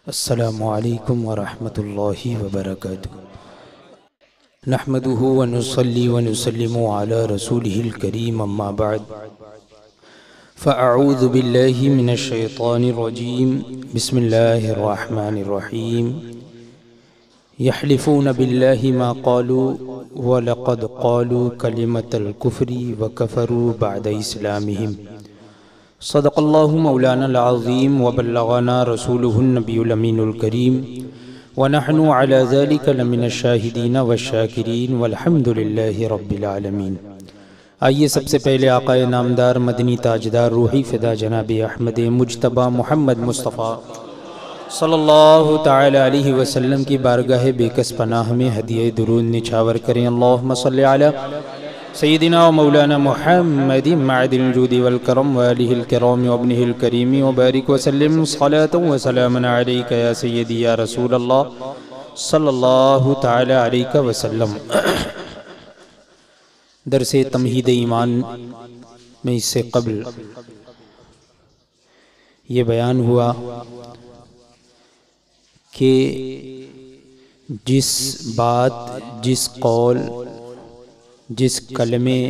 अस्सलामु अलैकुम वरहमतुल्लाहि वबरकातुहू। नहमदुहु व नुसल्ली व नुसल्लिमु अला रसूलिहिल करीम, अम्मा बाद। फ़अऊज़ु बिल्लाहि मिनश शैतानिर रजीम। बिस्मिल्लाहिर रहमानिर रहीम। यहलिफून बिल्लाहि मा क़ालू व लक़द क़ालू कलिमतल कुफ़्रि व कफ़रू बअद इस्लामिहिम। सदक़ल्लाहु मौलानाल अज़ीम व बल्लग़ना रसूलुहुन नबियुल अमीनुल करीम व नहनु अला ज़ालिका लमिनश शाहिदीन वश्शाकिरीन वल्हम्दुलिल्लाहि रब्बिल आलमीन। आइए सबसे पहले आक़ाए नामदार मदनी ताजदार रूही फ़िदा जनाब अहमद मुज्तबा मोहम्मद मुस्तफ़ा सल्लल्लाहु तआला अलैहि वसल्लम की बारगाह बेकस पनाह में हदिये दुरूद निछावर करें। अल्लाहुम्मा सल्लि अला सय्यिदिना व मौलाना मुहम्मदिन मअदिल जूदि वल करम व आलिहिल किराम व इब्निहिल करीम व बारिक व सल्लिम सलातन व सलामन अलैका या सय्यदी या रसूलल्लाह सल्लल्लाहु तआला अलैहि वसल्लम। दरसे तमहीद ईमान में इससे क़ब्ल ये बयान हुआ कि जिस बात, जिस कौल, जिस कलमे,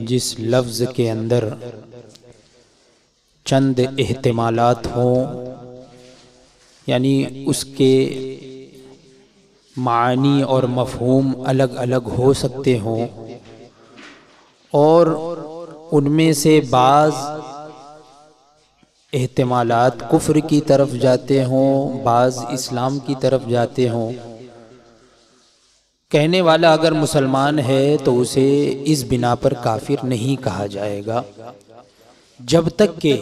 जिस लफ्ज़ के अंदर चंद एहतिमालात हों, यानी उसके मानी और मफ़हूम अलग अलग हो सकते हों और उनमें से बाज़ एहतिमालात कुफ्र की तरफ जाते हों, बाज़ इस्लाम की तरफ जाते हों, कहने वाला अगर मुसलमान है तो उसे इस बिना पर काफिर नहीं कहा जाएगा जब तक कि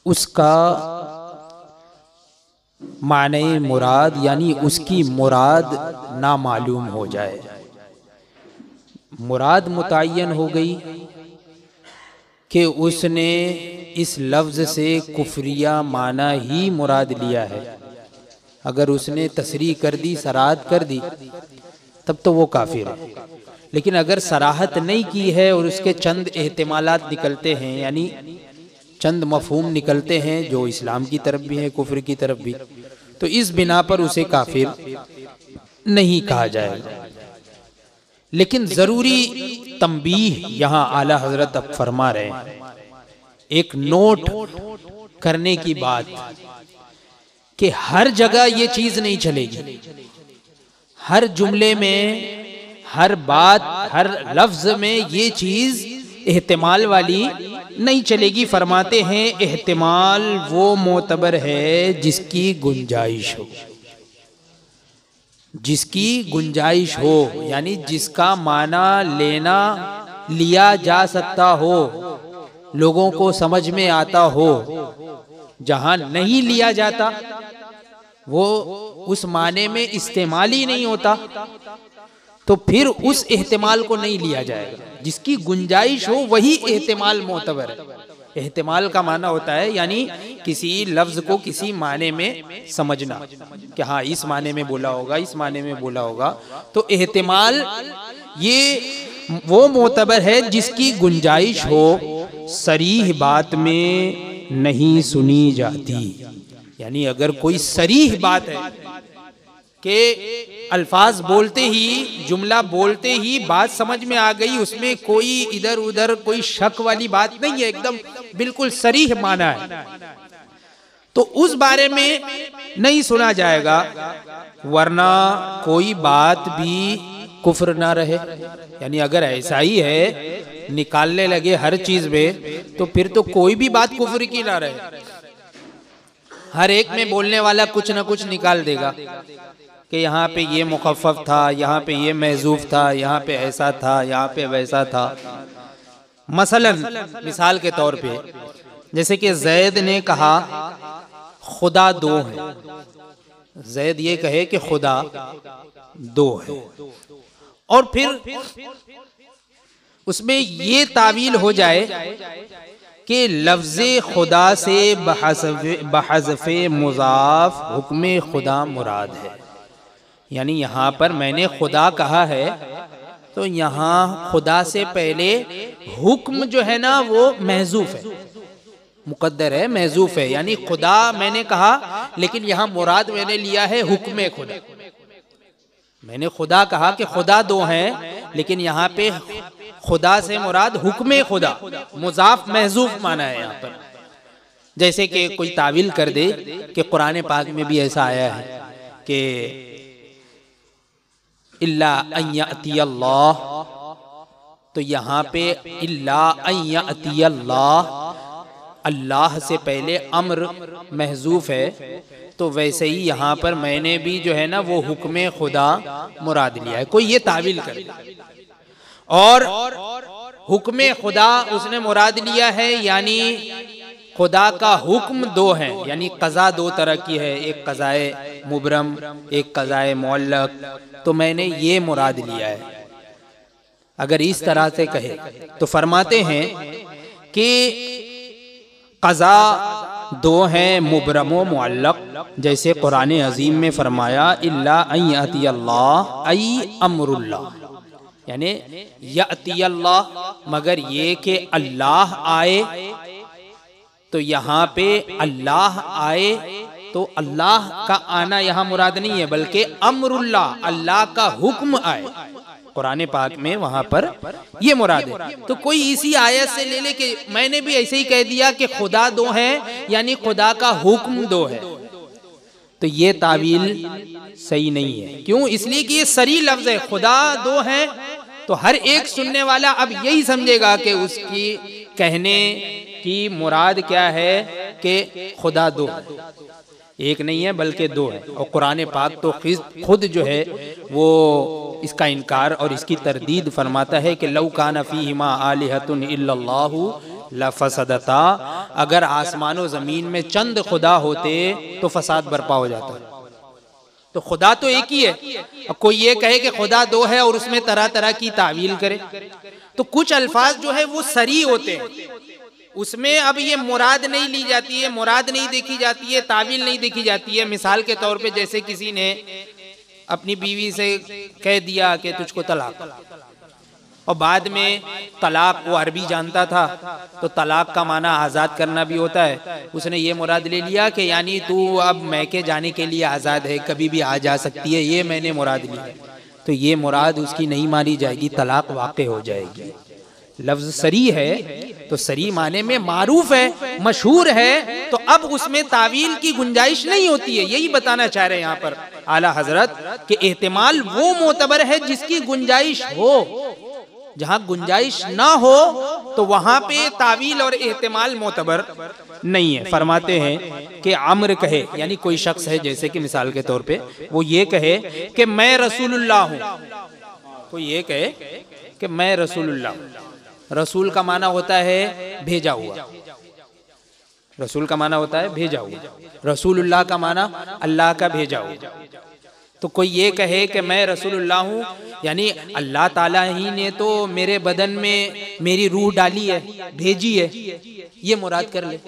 उसका माने मुराद यानी उसकी मुराद ना मालूम हो जाए। मुराद मुतय्यन हो गई कि उसने इस लफ्ज़ से कुफरिया माना ही मुराद लिया है, अगर उसने तसरीह कर दी, सराहत कर दी, तब तो वो काफिर है। लेकिन अगर सराहत नहीं की है और उसके चंद एहतिमालात निकलते हैं, यानी चंद मफहूम निकलते हैं जो इस्लाम की तरफ भी है, कुफ्र की तरफ भी, तो इस बिना पर उसे काफिर नहीं कहा जाएगा। लेकिन ज़रूरी तंबीह यहाँ आला हजरत अब फरमा रहे हैं, एक नोट करने की बात कि हर जगह ये चीज नहीं चलेगी, हर जुमले में, हर बात, हर लफ्ज में ये चीज एहतिमाल वाली नहीं चलेगी। फरमाते हैं एहतिमाल वो मोतबर है जिसकी गुंजाइश हो, जिसकी गुंजाइश हो, यानी जिसका माना लेना लिया जा सकता हो, लोगों को समझ में आता हो। जहां नहीं लिया जाता वो उस माने में इस्तेमाल ही नहीं होता, तो फिर उस एहतिमाल को नहीं लिया जाएगा। जिसकी गुंजाइश हो वही एहतिमाल मोतबर है। एहतिमाल का माना होता है यानी किसी लफ्ज को किसी माने में समझना कि हाँ इस माने में बोला होगा, इस माने में बोला होगा। तो एहतिमाल ये वो मोतबर है जिसकी गुंजाइश हो, सरीह बात में नहीं सुनी जाती। यानी अगर कोई सरीह बात है कि अल्फाज बोलते ही, जुमला बोलते ही बात समझ में आ गई, उसमें कोई इधर उधर कोई शक वाली बात नहीं है, एकदम बिल्कुल सरीह माना है, तो उस बारे में नहीं सुना जाएगा। वरना कोई बात भी कुफ्र ना रहे। यानी अगर ऐसा ही है, निकालने लगे हर चीज में, तो फिर तो कोई भी बात कुफ्र की ना रहे। हर एक में बोलने वाला कुछ ना कुछ निकाल देगा कि यहाँ पे ये मुखफ़फ़ था, यहाँ पे ये महज़ूफ़ था, यहाँ पे ऐसा था, यहाँ पे वैसा था। मसलन मिसाल के तौर पे जैसे कि ज़ैद ने कहा खुदा दो है, ज़ैद ये कहे कि खुदा दो है, और फिर उसमें ये तावील हो जाए कि लफ्ज़े खुदा से बहज़फ़े मुज़ाफ़ हुक्म खुदा मुराद है। यानी यहाँ पर मैंने खुदा कहा है तो यहाँ खुदा से पहले हुक्म जो है ना वो महज़ूफ़ है, मुकद्दर है, महजूफ है, यानी खुदा मैंने कहा लेकिन यहाँ मुराद मैंने लिया है हुक्म खुदा। मैंने खुदा कहा कि खुदा दो हैं, लेकिन यहाँ पे खुदा से मुराद हुक्म खुदा, मुजाफ महजूफ माना है यहाँ पर। जैसे कि कोई तावील कर दे कि कुरान पाक में भी ऐसा आया है कि इल्ला अन यअती अल्लाह, तो यहाँ पे इल्ला अन यअती अल्लाह, अल्लाह से पहले अम्र महजूफ है, तो वैसे ही यहाँ पर मैंने भी जो है ना वो हुक्म खुदा मुराद लिया है। कोई ये तावील करे और हुक्म खुदा उसने मुराद लिया है, यानी खुदा का हुक्म दो है, यानी कज़ा दो तरह की है, एक कज़ाए मुबरम, एक कज़ाए मुअल्लक, तो मैंने ये मुराद लिया है। अगर इस तरह से कहे तो फरमाते हैं कि कज़ा दो हैं, मुबरम व मुअल्लक, जैसे कुरान अजीम में फरमाया इल्ला अन यअती अल्लाह आई अमरुल्लाह, यानी यअती अल्लाह, मगर ये कि अल्लाह आए, तो यहाँ पे अल्लाह आए तो अल्लाह का आना यहाँ मुराद नहीं है, बल्कि अमरुल्लाह, अल्लाह का हुक्म आए। कुरान पाक में वहां पर ये मुराद है। तो कोई इसी आयत से ले ले कि मैंने भी ऐसे ही कह दिया कि खुदा दो है, यानी खुदा का हुक्म दो है, तो ये तावील सही नहीं है। क्यों? इसलिए कि ये सरी लफ्ज है, खुदा दो है, तो हर एक सुनने वाला अब यही समझेगा कि उसकी कहने की मुराद क्या है कि खुदा दो, एक नहीं है बल्कि दो है। और कुरान पाक तो खुद जो है वो इसका इनकार और इसकी तरदीद फरमाता है कि लौ कान फीहिमा आलिहतुन इल्लल्लाहु लफसदता, अगर आसमान और ज़मीन में चंद खुदा होते तो फसाद बर्पा हो जाता। तो खुदा तो एक ही है, अब कोई ये कहे कि खुदा दो है और उसमें तरह तरह की तावील करे, तो कुछ अल्फाज जो है वो सरी होते हैं, उसमें अब ये मुराद नहीं ली जाती है, मुराद नहीं देखी जाती है, तावील नहीं देखी जाती है। मिसाल के तौर पे जैसे किसी ने अपनी बीवी से कह दिया कि तुझको तलाक, और बाद में तलाक, वो अरबी जानता था तो तलाक का माना आज़ाद करना भी होता है, उसने ये मुराद ले लिया कि यानी तू अब मैके जाने के लिए आज़ाद है, कभी भी आ जा सकती है, ये मैंने मुराद लिया, तो ये मुराद उसकी नहीं मानी जाएगी, तलाक वाक़े हो जाएगी। लफ्ज सरी है तो सरी माने में मारूफ है, मशहूर है, तो अब उसमें तावील की गुंजाइश नहीं होती है। यही बताना चाह रहे हैं यहाँ पर आला हजरत कि एहतिमाल वो मोतबर है जिसकी गुंजाइश हो, जहां गुंजाइश ना हो तो वहां पे तावील और एहतिमाल मोतबर नहीं है। फरमाते हैं कि अम्र कहे, यानी कोई शख्स है, जैसे कि मिसाल के तौर पे वो ये कहे कि मैं रसूलुल्लाह हूं, कोई ये कहे कि मैं रसूलुल्लाह, रसूल का माना होता है भेजा हुआ, रसूल का माना होता है भेजा हुआ, रसूलुल्लाह का माना अल्लाह का भेजा हुआ। तो कोई ये कहे कि मैं रसूलुल्लाह हूँ, यानी अल्लाह ताला ही ने तो मेरे बदन में मेरी रूह डाली है, भेजी है, ये मुराद कर ले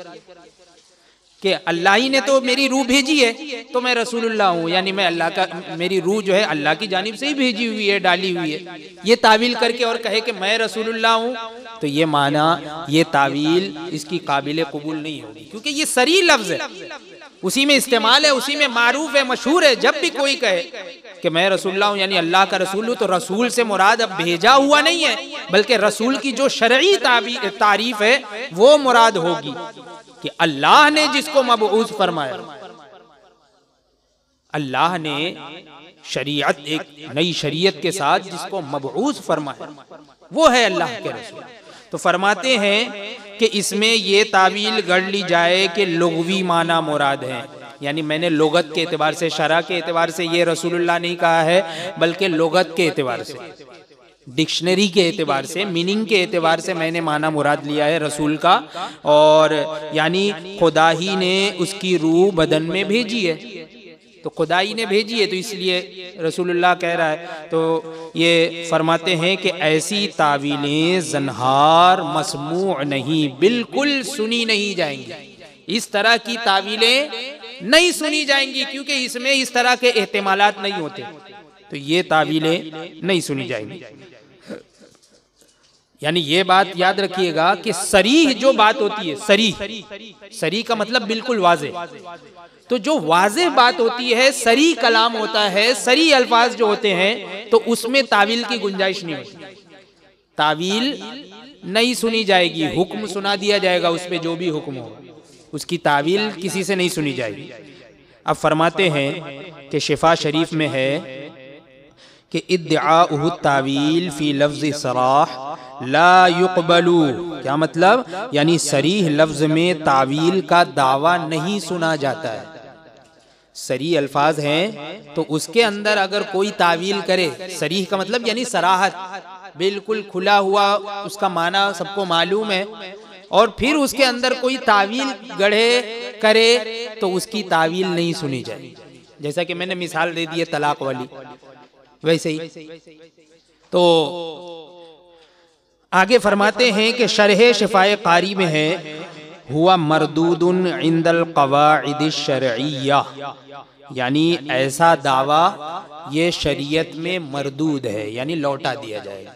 कि अल्लाह ही ने तो मेरी रूह भेजी है तो मैं रसूलुल्लाह हूँ, यानी मैं अल्लाह का, मेरी रूह जो है अल्लाह की जानिब से ही भेजी हुई है, डाली हुई है, ये तावील करके और कहे कि मैं रसूलुल्लाह हूँ, तो ये माना, ये तावील इसकी काबिल कबूल नहीं होगी, क्योंकि ये सरी लफ्ज है, उसी में इस्तेमाल है, उसी में मारूफ है, मशहूर है। जब भी कोई कहे कि मैं रसूलुल्लाह हूँ, यानी अल्लाह का रसूल हूँ, तो रसूल से मुराद अब भेजा हुआ नहीं है, बल्कि रसूल की जो शरई तारीफ है वो मुराद होगी कि अल्लाह ने जिसको मबऊस फरमाया, अल्लाह ने शरीयत, एक नई शरीयत के साथ जिसको मबऊस फरमाया, वो है अल्लाह के रसूल। तो फरमाते हैं कि इसमें ये तावील गढ़ ली जाए कि लुग़वी माना मुराद है, यानी मैंने लुगत के एतबार से, शरा के एतबार से ये रसूलुल्लाह नहीं कहा है, बल्कि लुगत के एतबार से, डिक्शनरी के एतबार से, मीनिंग के एतबार से मैंने माना मुराद लिया है रसूल का, और यानी खुदा ही ने उसकी रूह बदन में भेजी है, तो खुदा ही ने भेजी है, तो इसलिए रसूलुल्लाह कह रहा है। तो ये फरमाते हैं कि ऐसी तावीलें ज़न्हार मस्मू नहीं, बिल्कुल सुनी नहीं जाएंगी, इस तरह की तावीलें नहीं सुनी जाएंगी, क्योंकि इसमें इस तरह के एहतिमालात नहीं होते, तो ये तावीलें नहीं सुनी जाएंगी। यानी ये बात याद रखिएगा कि सरीह जो बात होती है, सरीह का मतलब बिल्कुल वाजे, तो जो वाजे बात होती है, सरी कलाम होता है, सरी अल्फाज जो होते हैं, तो उसमें तावील की गुंजाइश नहीं होती, तावील नहीं सुनी जाएगी। हुक्म सुना दिया जाएगा, उसमें जो भी हुक्म हो उसकी तावील किसी से नहीं सुनी जाएगी। अब फरमाते हैं कि शिफा शरीफ में है कि इद्दिआउहु तावील फी लफ्ज़ सराह ला युक़बलू, क्या मतलब, यानी सरीह लफ्ज में तावील का दावा नहीं सुना जाता है। सरी अल्फाज हैं तो उसके अंदर अगर कोई तावील करे, सरीह का मतलब यानी सराहत, बिल्कुल खुला हुआ उसका माना सबको मालूम है, और फिर उसके अंदर कोई तावील गढ़े करे तो उसकी तावील नहीं सुनी जाए। जैसा कि मैंने मिसाल दे दी है तलाक वाली, वैसे ही। तो आगे फरमाते हैं कि शरह शिफाए कारी में है, हुआ मरदूदुन इंदल क़वाइद शरइय्या, यानी ऐसा दावा ये शरीयत में मरदूद है, यानी लौटा दिया जाएगा।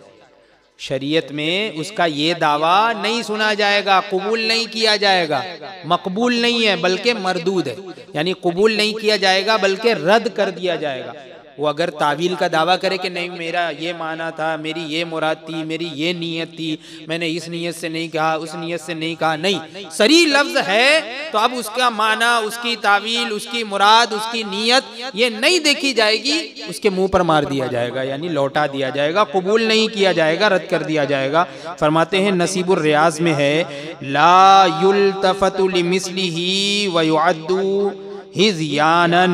शरीयत में उसका ये दावा नहीं सुना जाएगा, कबूल नहीं किया जाएगा। मकबूल नहीं है बल्कि मरदूद है, यानी कबूल नहीं किया जाएगा बल्कि रद्द कर दिया जाएगा। वो अगर तावील का दावा करे कि नहीं मेरा ये माना था, मेरी ये मुराद थी, मेरी ये नीयत थी, मैंने इस नीयत से नहीं कहा, उस नीयत से नहीं कहा, नहीं, सरी लफ्ज है तो अब उसका माना, उसकी तावील, उसकी मुराद, उसकी नीयत ये नहीं देखी जाएगी, उसके मुंह पर मार दिया जाएगा, यानी लौटा दिया जाएगा, कबूल नहीं किया जाएगा, रद्द कर दिया जाएगा। फरमाते हैं नसीबुर रियाज में है, ला युल्तफतु लिमिस्लिही व युअद्दु हिज़यानन,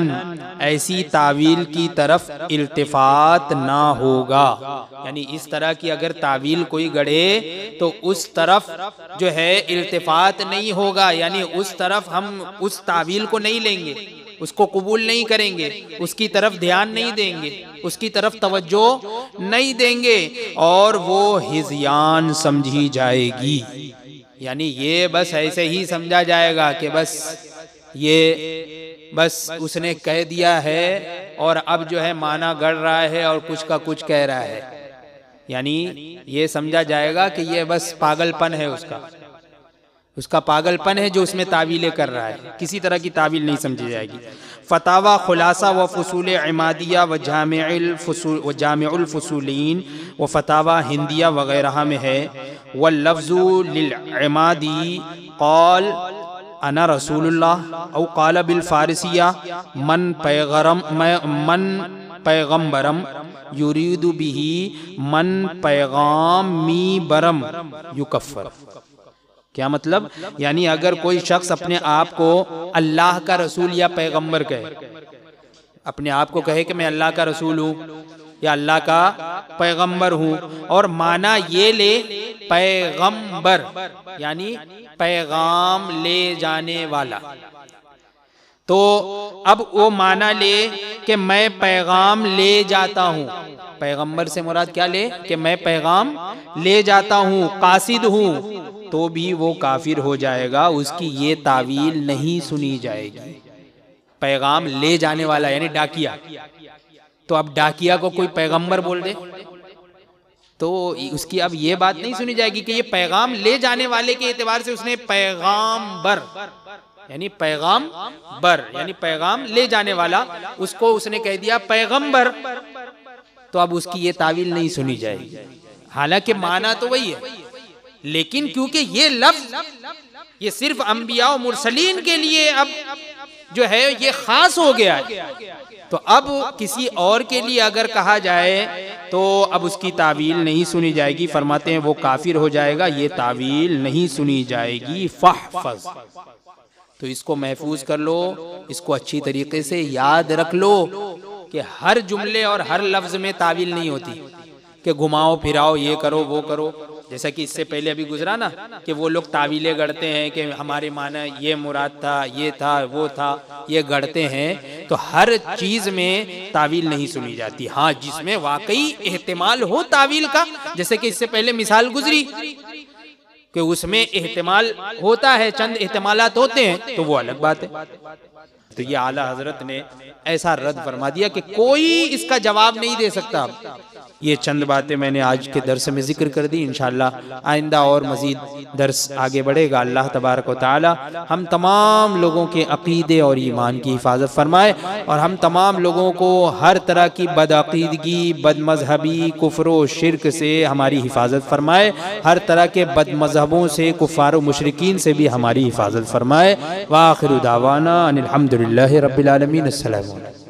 ऐसी तावील की तरफ इल्तिफात ना होगा, यानी इस तरह की अगर तावील कोई गढ़े तो उस तरफ जो है इल्तिफात नहीं होगा, यानी उस तरफ हम उस तावील को नहीं लेंगे, उसको कबूल नहीं करेंगे, उसकी तरफ ध्यान नहीं देंगे, उसकी तरफ तवज्जो नहीं देंगे, और वो हिज़यान समझी जाएगी, यानी ये बस ऐसे ही समझा जाएगा कि बस उसने कह दिया है और अब जो है माना गढ़ रहा है और कुछ का कुछ कह रहा है, यानी ये समझा जाएगा कि ये बस पागलपन है, उसका पागलपन है जो उसमें तावीलें कर रहा है, किसी तरह की तावील नहीं समझी जाएगी। फतावा खुलासा व फसूल इमादिया व जामिउल फसूलीन व फतावा हिंदिया वगैरह में है, व लफ्ज़ु लिल इमादी क़ाल अना रसूलुल्लाह औ क़ाल बिल फारिसिया मन पैगम्बरम युरीदु बिही मन पैगामी बरम युकफ़र, क्या मतलब, यानी अगर कोई शख्स अपने आप को अल्लाह का रसूल या पैगम्बर कहे, अपने आप को कहे कि मैं अल्लाह का रसूल हूँ या अल्लाह का पैगम्बर हूँ, और माना ये ले पैगम्बर यानी पैगाम ले जाने वाला, तो अब वो माना ले कि मैं पैगाम ले जाता हूँ, पैगम्बर से मुराद क्या ले कि मैं पैगाम ले जाता हूँ, कासिद हूँ, तो भी वो काफिर हो जाएगा, उसकी ये तावील नहीं सुनी जाएगी। पैगाम ले जाने वाला यानी डाकिया, तो अब डाकिया को कोई पैगंबर बोल दे तो उसकी अब ये बात नहीं सुनी जाएगी कि ये पैगाम ले जाने वाले के एतबार से उसने पैगाम्बर यानी पैगाम ले जाने वाला, उसको उसने कह दिया पैगंबर, तो अब उसकी ये तावील नहीं सुनी जाएगी। हालांकि माना तो वही है, लेकिन क्योंकि ये लफ्ज ये सिर्फ अंबिया और मुरसलीन के लिए अब जो है ये खास हो गया है, तो अब किसी और के लिए अगर कहा जाए तो अब उसकी तावील नहीं सुनी जाएगी। फरमाते हैं वो काफिर हो जाएगा, ये तावील नहीं सुनी जाएगी। फहफज़, तो इसको महफूज कर लो, इसको अच्छी तरीके से याद रख लो कि हर जुमले और हर लफ्ज में तावील नहीं होती कि घुमाओ फिराओ, ये करो वो करो। जैसा कि इससे पहले अभी गुजरा ना कि वो लोग तावीलें गढ़ते हैं कि हमारे माना ये मुराद था, ये था, वो था, ये गढ़ते हैं। तो हर चीज में तावील नहीं सुनी जाती। हाँ, जिसमें वाकई एहतिमाल हो तावील का, जैसे कि इससे पहले मिसाल गुजरी कि उसमें एहतिमाल होता है, चंद एहतिमालात होते हैं, तो वो अलग बात है। तो ये आला हजरत ने ऐसा रद्द फरमा दिया कि कोई इसका जवाब नहीं दे सकता। ये चंद बातें मैंने आज के दर्स में जिक्र कर दी। इंशाअल्लाह आइंदा और मज़ीद दर्स आगे बढ़ेगा। अल्लाह तबारक व तआला हम तमाम लोगों के अक़ीदे और ईमान की हिफाजत फरमाए और हम तमाम लोगों को हर तरह की बदअक़ीदगी, बदमज़हबी, कुफ्र व शिर्क से हमारी हिफाजत फरमाए। हर तरह के बदमज़हबों से, कुफ़ार व मुशरिकीन से भी हमारी हिफाजत फरमाए। व आखिरु दावाना अनिल हम्दुलिल्लाहि रब्बिल आलमीन। अस्सलामु अलैकुम।